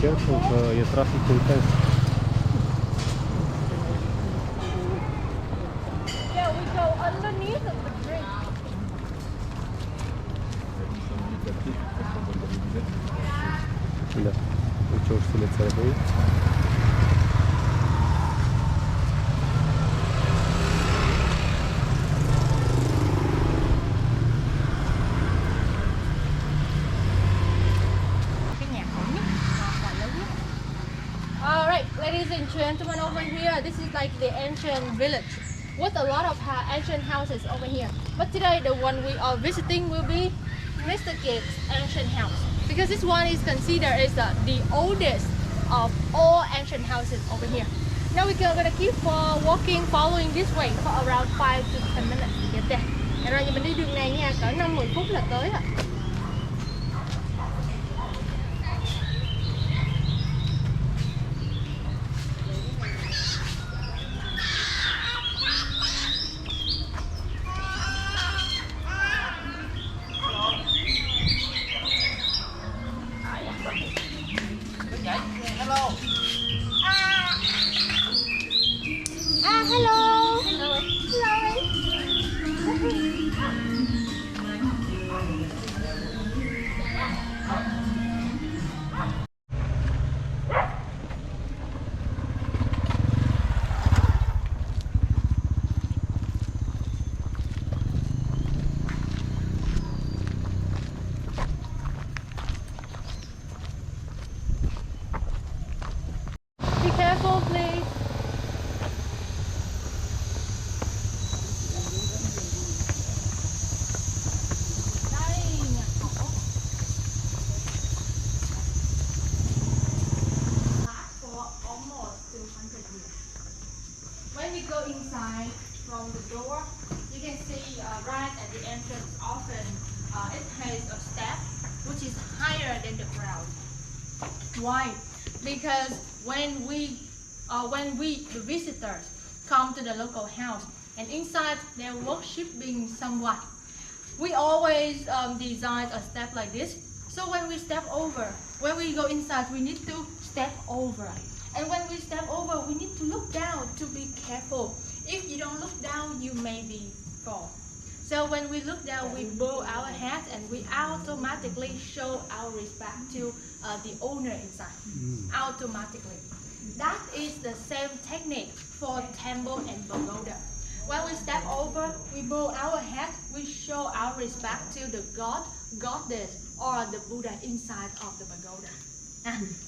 careful că e trafic intens. Yeah, we go underneath of the bridge. Da, uite ursulețele de aici. Alright, ladies and gentlemen, over here, this is like the ancient village with a lot of ancient houses over here. But today, the one we are visiting will be Mr. Gates' ancient house, because this one is considered as the oldest of all ancient houses over here. Now we're gonna keep walking, following this way for around 5 to 10 minutes to get there. Rồi mình đi đường này nha, cỡ 5-10 phút là tới ạ. Hello. Hello. Be careful, please. When you go inside from the door, you can see right at the entrance often it has a step which is higher than the ground. Why? Because when we the visitors come to the local house and inside they're worshiping someone, we always design a step like this. So when we step over, when we go inside, we need to step over. And when we step over, we need to look down to be careful. If you don't look down, you maybe fall. So when we look down, we bow our head and we automatically show our respect to the owner inside. Automatically. That is the same technique for temple and pagoda. When we step over, we bow our head, we show our respect to the god, goddess, or the Buddha inside of the pagoda.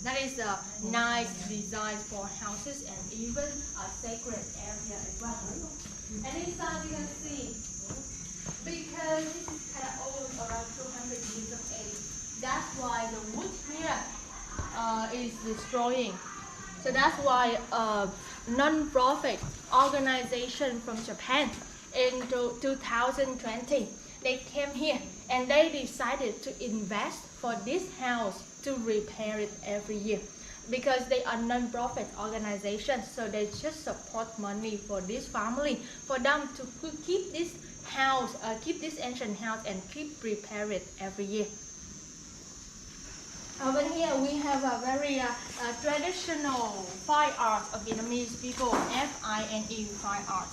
That is a nice design for houses and even a sacred area as well. And inside you can see, because this is kind of old, around 200 years of age, that's why the wood here is destroying. So that's why a non-profit organization from Japan in 2020, they came here and they decided to invest for this house to repair it every year, because they are non-profit organizations, so they just support money for this family, for them to keep this house, keep this ancient house and keep repair it every year. Over here we have a very traditional fine art of Vietnamese people, F-I-N-E, fine art.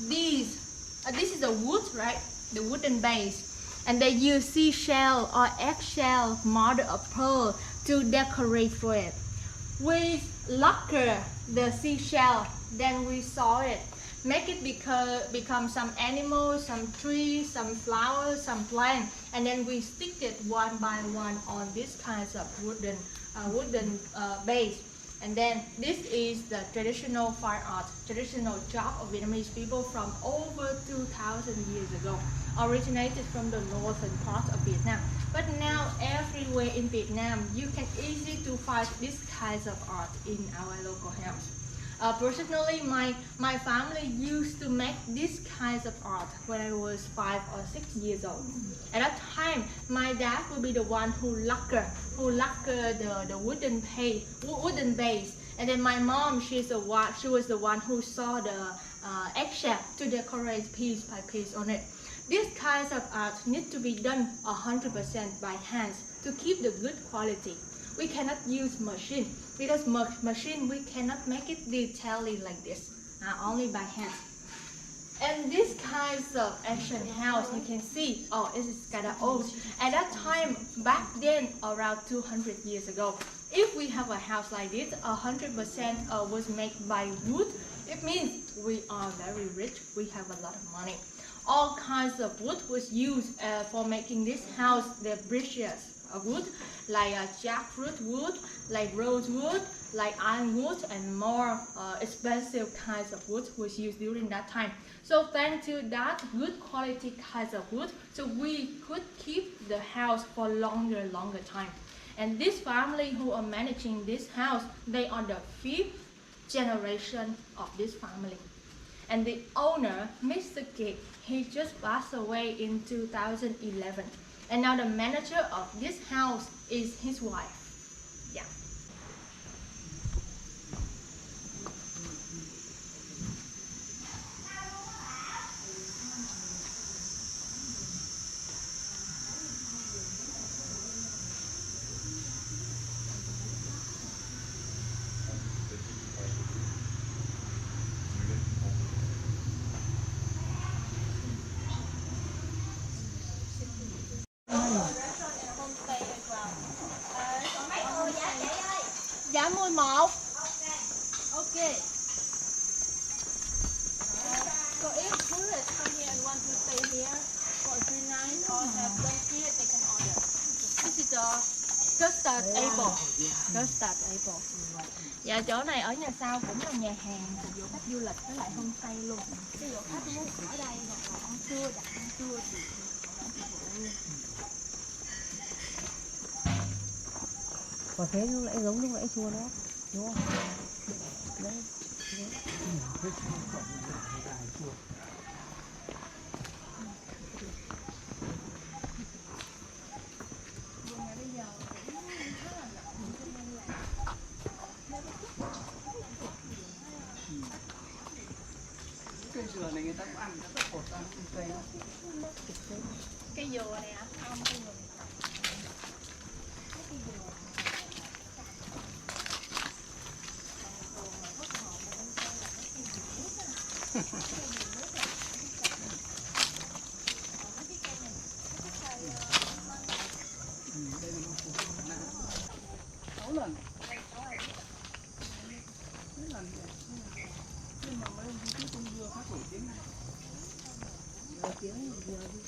This is a wood, right? The wooden base. And they use seashell or eggshell mother of pearl to decorate for it. We lacquer the seashell, then we saw it, make it become some animals, some trees, some flowers, some plants, and then we stick it one by one on this kinds of wooden base. And then this is the traditional fine art, traditional job of Vietnamese people from over 2,000 years ago, originated from the northern part of Vietnam. But now everywhere in Vietnam, you can easily to find this kinds of art in our local house. Personally, my family used to make this kinds of art when I was 5 or 6 years old. At that time, my dad would be the one who lacquer the wooden base, and then my mom, she was the one who saw the eggshell to decorate piece by piece on it. These kinds of art need to be done 100% by hands to keep the good quality. we cannot use machine because machine we cannot make it detailing like this, only by hand. And this kinds of ancient house you can see, oh, it is kind of old. At that time, back then, around 200 years ago, if we have a house like this, 100% was made by wood. It means we are very rich, we have a lot of money. All kinds of wood was used for making this house. The precious wood, like jackfruit wood, like rosewood, like ironwood, and more expensive kinds of wood was used during that time. So thanks to that good quality kinds of wood, so we could keep the house for longer time. And this family who are managing this house, they are the 5th generation of this family. And the owner, Mr. Kidd, he just passed away in 2011. And now the manager of this house is his wife. Yeah. Dạ 11. Okay. So if tourists come here and want to stay here for 3 nights or have lunch here, they can order. This is the custard-able. Custard-able. Dạ chỗ này ở nhà sau cũng là nhà hàng phục vụ khách du lịch với lại homestay luôn. Ví dụ khách muốn ở đây hoặc là ăn trưa, đặt ăn trưa thì Và thế lúc nãy giống lúc nãy chua đó, đúng không? Đấy. Cây dừa này người ta cũng ăn, người ta rất cột ra cây đó. Cây dừa này hả? Không, cây dừa này. Sáu lần. Nhưng mà mấy cái con dưa khác nổi tiếng này. Nổi tiếng dừa đi.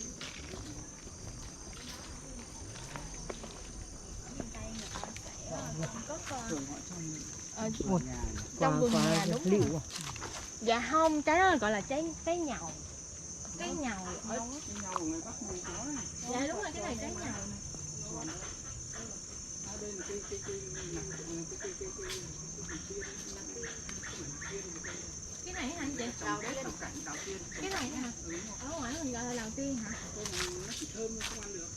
Trong vườn nhà đúng không? Dạ không, cái đó gọi là trái nhầu. Trái nhầu ở người Bắc Mông có này. dạ đúng rồi, cái này trái nhầu này. Đây là cái Cái này hả chị? Đào đấy. đào tiên. Cái này hả? Ở ngoài mình gọi là đào tiên hả? Cái này nó chỉ thơm thôi, không ăn được.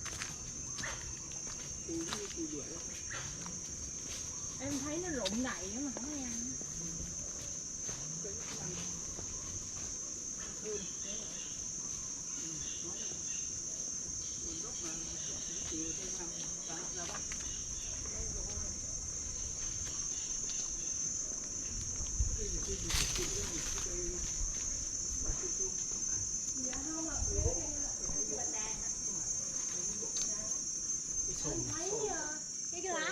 Củ bưởi. Em thấy nó rụng đầy mà không nghe. Em thấy cái lá